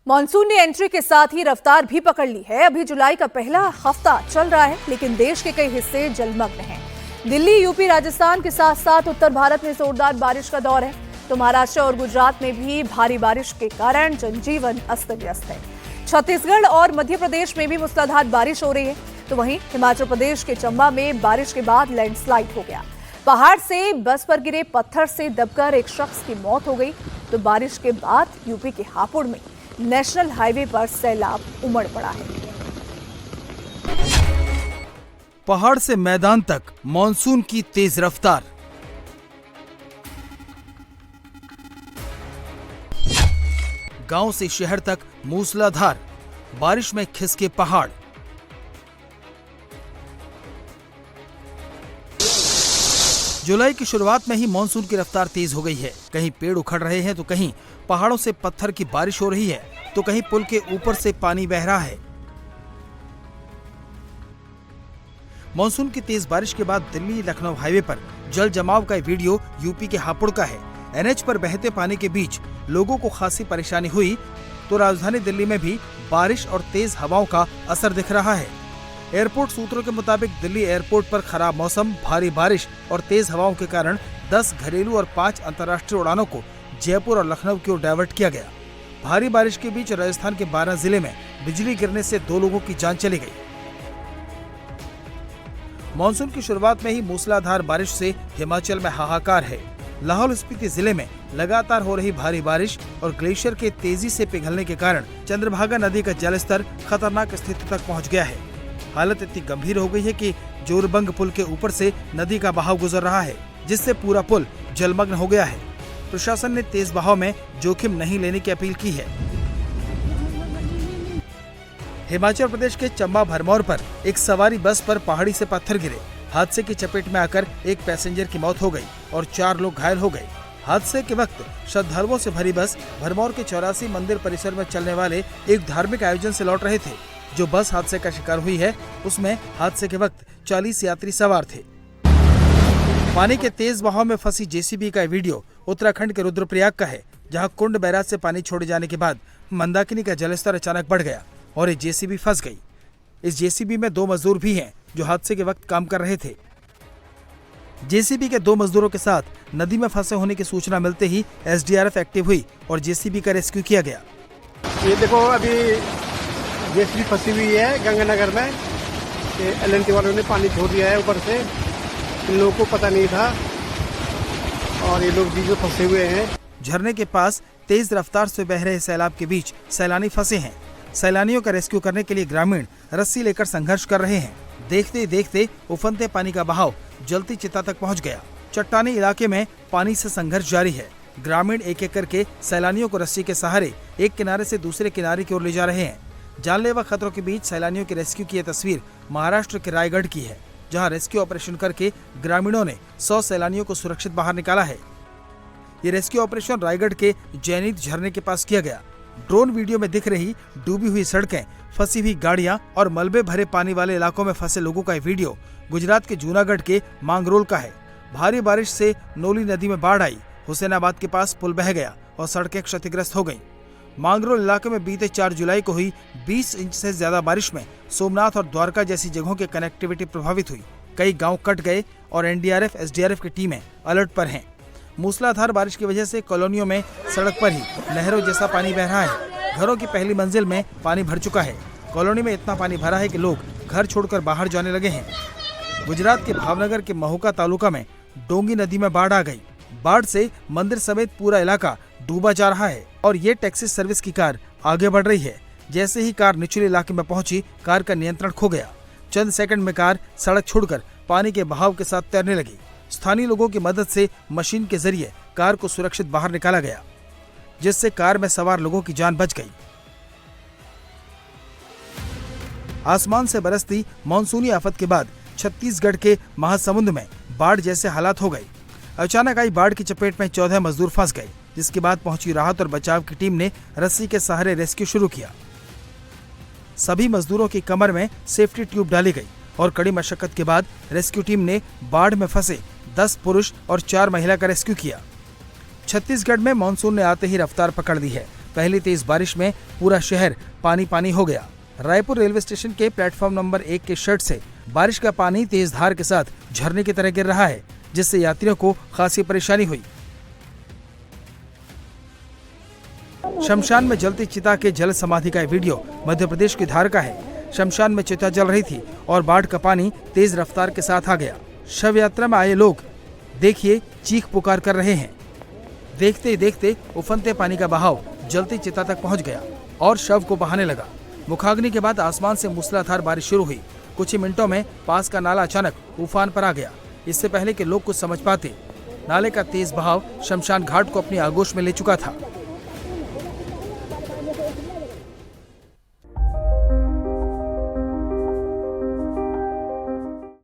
Monsoon ने entry के साथ ही रफ्तार भी पकड़ ली है। अभी जुलाई का पहला हफ्ता चल रहा है, लेकिन देश के कई हिस्से जलमग्न हैं। दिल्ली, यूपी, राजस्थान के साथ साथ उत्तर भारत में जोरदार बारिश का दौर है। तो महाराष्ट्र और गुजरात में भी भारी बारिश के कारण जनजीवन अस्त व्यस्त है। छत्तीसगढ़ और मध्य प्रदेश में भी मूसलाधार बारिश हो रही है। तो वहीं हिमाचल प्रदेश के चंबा में बारिश के बाद लैंडस्लाइड हो गया। पहाड़ से बस पर गिरे पत्थर से दबकर एक शख्स की मौत हो गई। तो बारिश के बाद यूपी के हापुड़ में नेशनल हाईवे पर सैलाब उमड़ पड़ा है। पहाड़ से मैदान तक मॉनसून की तेज रफ्तार। गांव से शहर तक मूसलाधार बारिश में खिसके पहाड़। जुलाई की शुरुआत में ही मॉनसून की रफ्तार तेज हो गई है। कहीं पेड़ उखड़ रहे हैं तो कहीं पहाड़ों से पत्थर की बारिश हो रही है, तो कहीं पुल के ऊपर से पानी बह रहा है। मॉनसून की तेज बारिश के बाद दिल्ली लखनऊ हाईवे पर जल जमाव का वीडियो यूपी के हापुड़ का है। एनएच पर बहते पानी के बीच लोगों को खासी परेशानी हुई। तो राजधानी दिल्ली में भी बारिश और तेज हवाओं का असर दिख रहा है। एयरपोर्ट सूत्रों के मुताबिक दिल्ली एयरपोर्ट पर खराब मौसम, भारी बारिश और तेज हवाओं के कारण 10 घरेलू और 5 अंतर्राष्ट्रीय उड़ानों को जयपुर और लखनऊ की ओर डायवर्ट किया गया। भारी बारिश के बीच राजस्थान के 12 जिले में बिजली गिरने से 2 लोगों की जान चली गई। मॉनसून की शुरुआत में ही मूसलाधार बारिश से हिमाचल में हाहाकार है। लाहौल स्पीति जिले में लगातार हो रही भारी बारिश और ग्लेशियर के तेजी से पिघलने के कारण चंद्रभागा नदी का जलस्तर खतरनाक स्थिति तक पहुंच गया है। हालत इतनी गंभीर हो गई है कि जोरबंग पुल के ऊपर से नदी का बहाव गुजर रहा है, जिससे पूरा पुल जलमग्न हो गया है। प्रशासन ने तेज बहाव में जोखिम नहीं लेने की अपील की है। हिमाचल प्रदेश के चंबा भरमौर पर एक सवारी बस पर पहाड़ी से पत्थर गिरे। हादसे की चपेट में आकर एक पैसेंजर की मौत हो गई और 4 लोग घायल हो गए। हादसे के वक्त श्रद्धालुओं से भरी बस भरमौर के 84 मंदिर परिसर में चलने वाले एक धार्मिक आयोजन से लौट रहे थे। जो बस हादसे का शिकार हुई है, उसमें हादसे के वक्त 40 यात्री सवार थे। पानी के तेज बहाव में फंसी जेसीबी का वीडियो उत्तराखंड के रुद्रप्रयाग का है, जहां कुंड बैराज से पानी छोड़े जाने के बाद मंदाकिनी का जलस्तर अचानक बढ़ गया और ये जेसीबी फंस गई। इस जेसीबी में 2 मजदूर भी हैं जो हादसे के वक्त काम कर रहे थे। जेसीबी के 2 मजदूरों के साथ नदी में फंसे होने की सूचना मिलते ही एसडीआरएफ एक्टिव हुई और जेसीबी का रेस्क्यू किया गया। ये देखो, अभी जेसीबी फंसी हुई है गंगानगर में। एलएनटी वालों ने पानी छोड़ दिया है ऊपर से। इन लोगों को पता नहीं था और ये लोग भी जो फंसे हुए हैं। झरने के पास तेज रफ्तार से बह रहे सैलाब के बीच सैलानी फंसे हैं। सैलानियों का रेस्क्यू करने के लिए ग्रामीण रस्सी लेकर संघर्ष कर रहे हैं। देखते ही देखते उफनते पानी का बहाव जलती चिता तक पहुंच गया। चट्टानी इलाके में पानी से संघर्ष जारी है। ग्रामीण एक एक करके सैलानियों को रस्सी के सहारे एक किनारे से दूसरे किनारे की ओर ले जा रहे हैं। जानलेवा खतरों के बीच सैलानियों की रेस्क्यू की यह तस्वीर महाराष्ट्र के रायगढ़ की है, जहां रेस्क्यू ऑपरेशन करके ग्रामीणों ने 100 सैलानियों को सुरक्षित बाहर निकाला है। ये रेस्क्यू ऑपरेशन रायगढ़ के जैनित झरने के पास किया गया। ड्रोन वीडियो में दिख रही डूबी हुई सड़कें, फंसी हुई गाड़ियां और मलबे भरे पानी वाले इलाकों में फंसे लोगों का वीडियो गुजरात के जूनागढ़ के मांगरोल का है। भारी बारिश से नोली नदी में बाढ़ आई। हुसैनाबाद के पास पुल बह गया और सड़कें क्षतिग्रस्त हो गईं। मांगरोल इलाके में बीते 4 जुलाई को हुई 20 इंच से ज्यादा बारिश में सोमनाथ और द्वारका जैसी जगहों की कनेक्टिविटी प्रभावित हुई। कई गांव कट गए और एनडीआरएफ, एसडीआरएफ की टीमें अलर्ट पर हैं। मूसलाधार बारिश की वजह से कॉलोनियों में सड़क पर ही नहरों जैसा पानी बह रहा है। घरों की पहली मंजिल में पानी भर चुका है। कॉलोनी में इतना पानी भरा है कि लोग घर छोड़कर बाहर जाने लगे हैं। गुजरात के भावनगर के महुका तालुका में डोंगी नदी में बाढ़ आ गई। बाढ़ से मंदिर समेत पूरा इलाका डूबा जा रहा है और ये टैक्सी सर्विस की कार आगे बढ़ रही है। जैसे ही कार निचले इलाके में पहुंची, कार का नियंत्रण खो गया। चंद सेकंड में कार सड़क छोड़कर पानी के बहाव के साथ तैरने लगी। स्थानीय लोगों की मदद से मशीन के जरिए कार को सुरक्षित बाहर निकाला गया, जिससे कार में सवार लोगों की जान बच गई। आसमान से बरसती मानसूनी आफत के बाद छत्तीसगढ़ के महासमुंद में बाढ़ जैसे हालात हो गए। अचानक आई बाढ़ की चपेट में 14 मजदूर फंस गए, जिसके बाद पहुंची राहत और बचाव की टीम ने रस्सी के सहारे रेस्क्यू शुरू किया। सभी मजदूरों की कमर में सेफ्टी ट्यूब डाली गई और कड़ी मशक्कत के बाद रेस्क्यू टीम ने बाढ़ में फंसे 10 पुरुष और 4 महिला का रेस्क्यू किया। छत्तीसगढ़ में मानसून ने आते ही रफ्तार पकड़ ली है। पहली तेज बारिश में पूरा शहर पानी पानी हो गया। रायपुर रेलवे स्टेशन के प्लेटफॉर्म नंबर 1 के शेड से बारिश का पानी तेज धार के साथ झरने की तरह गिर रहा है, जिससे यात्रियों को खासी परेशानी हुई। शमशान में जलती चिता के जल समाधि का वीडियो मध्य प्रदेश की धार का है। शमशान में चिता जल रही थी और बाढ़ का पानी तेज रफ्तार के साथ आ गया। शव यात्रा में आए लोग देखिए चीख पुकार कर रहे हैं। देखते ही देखते उफनते पानी का बहाव जलती चिता तक पहुंच गया और शव को बहाने लगा। मुखाग्नि के बाद आसमान से मूसलाधार बारिश शुरू हुई। कुछ ही मिनटों में पास का नाला अचानक उफान पर आ गया। इससे पहले कि लोग कुछ समझ पाते, नाले का तेज बहाव शमशान घाट को अपनी आगोश में ले चुका था।